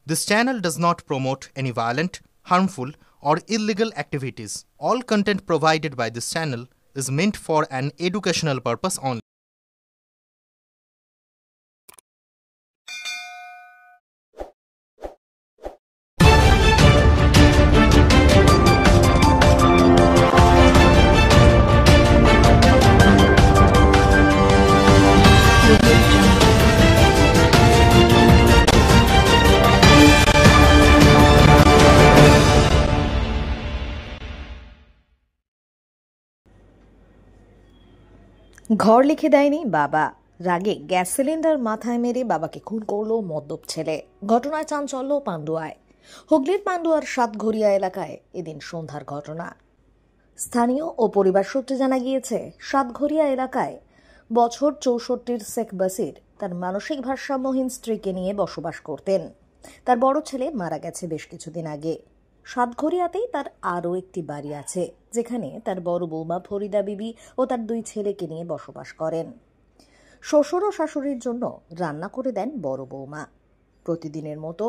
This channel does not promote any violent, harmful, or illegal activities. All content provided by this channel is meant for an educational purpose only. ঘর লিখে দেয়নি বাবা, রাগে gas cylinder মাথায় মেরে বাবাকে খুন করলো মদ্যপ ছেলে। ঘটনায় চাঞ্চল্য পান্ডুয়ায়। হুগলির পান্ডুয়ার সাতঘরিয়া এলাকায় এদিন সন্ধ্যার ঘটনা। স্থানীয় ও পরিবার সূত্রে জানা গিয়েছে, সাতঘরিয়া এলাকায় বছর ৬৪-র শেখ বাসির তার মানসিক ভারসাম্যহীন স্ত্রীকে নিয়ে বসবাস করতেন। তার বড় ছেলে মারা গেছে বেশ কিছুদিন আগে। সাতঘরিয়াতেই তার আরও একটি বাড়ি আছে, যেখানে তার বড় বৌমা ফরিদা বিবি ও তার ২ ছেলেকে নিয়ে বসবাস করেন। শ্বশুর ও শাশুড়ির জন্য রান্না করে দেন বড় বৌমা। প্রতিদিনের মতো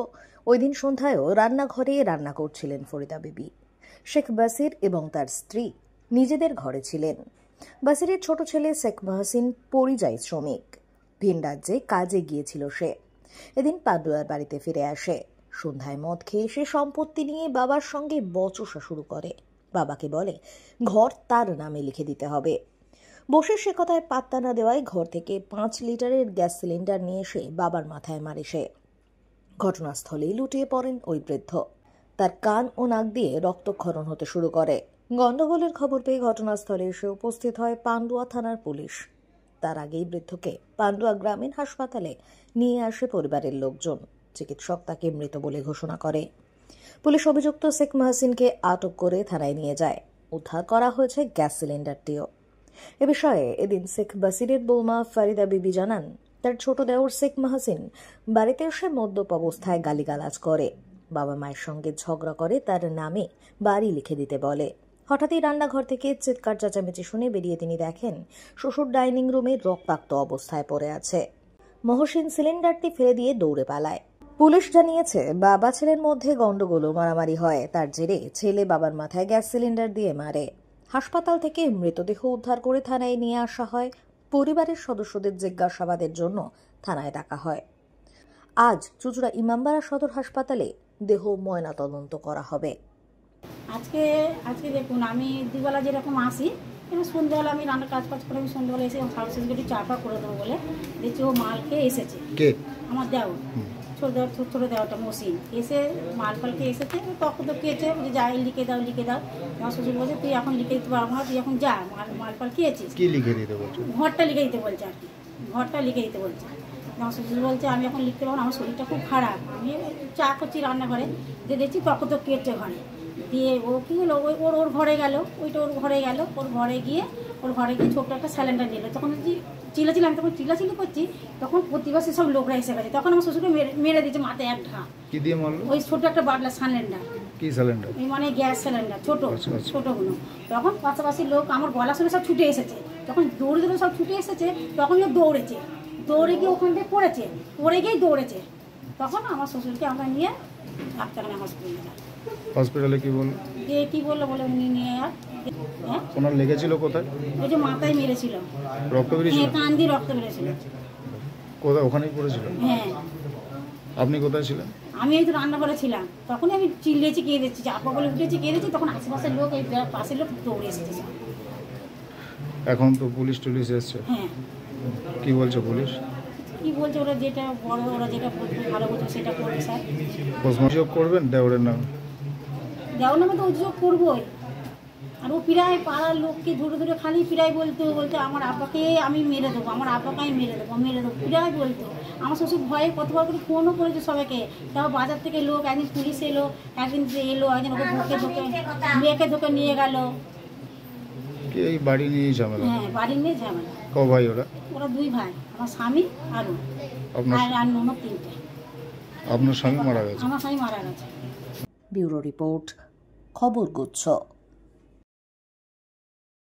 ওই দিন সন্ধ্যায়ও রান্নাঘরে রান্না করছিলেন ফরিদা বিবি। শেখ বাসির এবং তার স্ত্রী নিজেদের ঘরে ছিলেন। বাসিরের ছোট ছেলে শেখ মহসিন পরিযায়ী শ্রমিক, ভিন রাজ্যে কাজে গিয়েছিল সে। এদিন পান্ডুয়ার বাড়িতে ফিরে আসে। সন্ধ্যায় মদ খেয়ে সে সম্পত্তি নিয়ে বাবার সঙ্গে বচসা শুরু করে। বাবাকে বলে ঘর তার নামে লিখে দিতে হবে। বসে সে কথায় পাত্তা না দেওয়ায় ঘর থেকে ৫ লিটারের গ্যাস সিলিন্ডার নিয়ে এসে বাবার মাথায় মারে সে। ঘটনাস্থলেই লুটিয়ে পড়েন ওই বৃদ্ধ। তার কান ও নাক দিয়ে রক্তক্ষরণ হতে শুরু করে। গন্ডগোলের খবর পেয়ে ঘটনাস্থলে এসে উপস্থিত হয় পান্ডুয়া থানার পুলিশ। তার আগেই বৃদ্ধকে পান্ডুয়া গ্রামীণ হাসপাতালে নিয়ে আসে পরিবারের লোকজন। চিকিৎসক তাকে মৃত বলে ঘোষণা করে। পুলিশ অভিযুক্ত শেখ মহসিনকে আটক করে থানায় নিয়ে যায়। উদ্ধার করা হয়েছে গ্যাস সিলিন্ডারটিও। এ বিষয়ে এদিন শেখ বাসিরের বৌমা ফরিদা বিবি জানান, তার ছোট দেওর শেখ মহসিন বাড়িতে এসে মদ্যপ অবস্থায় গালিগালাজ করে। বাবা মায়ের সঙ্গে ঝগড়া করে তার নামে বাড়ি লিখে দিতে বলে। হঠাৎই রান্নাঘর থেকে চিৎকার চেঁচামেচি শুনে বেরিয়ে তিনি দেখেন শ্বশুর ডাইনিং রুমে রক্তাক্ত অবস্থায় পড়ে আছে। মহসিন সিলিন্ডারটি ফেলে দিয়ে দৌড়ে পালায়। পুলিশ জানিয়েছে, বাবা ছেলের মধ্যে গন্ডগোল মারামারি হয়। তার জেরে ছেলে বাবার মাথায় গ্যাস সিলিন্ডার দিয়ে মারে। হাসপাতাল থেকে মৃতদেহ উদ্ধার করে থানায় নিয়ে আসা হয়। পরিবারের সদস্যদের জিজ্ঞাসাবাদের জন্য থানায় ডাকা হয়। আজ চুঁচুড়া ইমামবাড়া সদর হাসপাতালে দেহ ময়নাতদন্ত করা হবে। আজকে দেখুন, আমি দুবেলা যেরকম আসি, কিন্তু সন্ধ্যাবেলা আমি রান্নার কাজ করে আমি সন্ধ্যাবেলা এসে সার্ভিসের একটু চাপা করে দেবো বলে দেখছি ও মাল খেয়ে এসেছে। আমার দেওর ছোট দেওয়াটা মসিন এসে মাল ফাল খেয়ে এসেছে। তখন তো খেয়েছে, যাই লিখে দাও। আমার শ্বশুর বলছে তুই এখন লিখে দিতে পারবো না, তুই এখন যা, মাল ফাল খেয়েছিস। কি লিখে দিতে বলছে? ঘরটা লিখে দিতে বলছে আর কি, ঘরটা লিখে দিতে বলছে। আমার শ্বশুর বলছে আমি এখন লিখতে পারবো না, আমার শরীরটা খুব খারাপ। আমি চা করছি রান্নাঘরে, যে দেখছি তখন তো কেটে ঘরে দিয়ে ও কী হলো, ওর ঘরে গেল, ওইটা ওর ঘরে গেল। ওর ঘরে গিয়ে ছোট্ট একটা সিলিন্ডার নিল। তখন চিল্লাচিল্লি, আমি তখন চিল্লাচিল্লি করছি, তখন প্রতিবাসী সব লোকরা এসে গেছে। তখন আমার শ্বশুরকে মেরে দিয়েছে মাথায় এক ঢা। কি দিয়ে মারলো? ওই ছোট একটা বাটলা সিলিন্ডার। কি সিলিন্ডার? মানে গ্যাস সিলিন্ডার, ছোটগুলো। তখন পাশাপাশি লোক আমার গলা শুনে সব ছুটে এসেছে। তখন দৌড়ে সব ছুটে এসেছে। তখন দৌড়ে গিয়ে ওখান থেকে পড়ে গিয়েই দৌড়েছে। তখন আমার শ্বশুরকে আমরা নিয়ে ডাক্তারখানা হসপিটালে কি বললো বলে উনি নিয়ে ওনার লেগেছিল কোথায়? ওই যে মাথায় মেরেছিল, রক্ত বেরিয়েছিল, কান দিয়ে রক্ত বেরিয়েছিল। কোথায়? ওখানেই পড়েছিল? হ্যাঁ। আপনি কোথায় ছিলেন? আমি এই তো রান্নাঘরে ছিলাম। তখন আমি চিল্লেছি, কেঁদেছি, চাপা বলে উঠেছি, কেঁদেছি। তখন আশেপাশের লোক, এই পাশের লোক দৌড়ে এসেছে। এখন তো পুলিশ টুলিশ এসছে। হ্যাঁ। কি বলছে পুলিশ? কি বলছে, ওরা যেটা বড়, ওরা যেটা ভালো বলছে সেটা করবে স্যার। অভিযোগ করবেন দেওরের নামে? দেওয়ার নামে তো অভিযোগ করবোই। আর ও প্রায় পাড়ার লোককে ধরে খালি প্রায় বলতো আমার আব্বাকে আমি মেরে দেবো, আমার আব্বাকে আমি মেরে দেবো প্রায় বলতো। আমার শ্বশুর ভয়ে কতবার করে ফোনও করেছে সবাইকে। তাও বাজার থেকে লোক, একদিন পুলিশ এলো, একদিন একদিন ওকে মেয়েকে ধোকে নিয়ে গেল। এই বাড়ি নিয়ে ঝামেলা? হ্যাঁ, বাড়ি নিয়ে ঝামেলা। ক ভাই ওরা? 2 ভাই, আমার স্বামী আর ননদ 3টে। আপনার স্বামী মারা গেছে? আমার স্বামী মারা গেছে। ব্যুরো রিপোর্ট, খবর গুচ্ছ।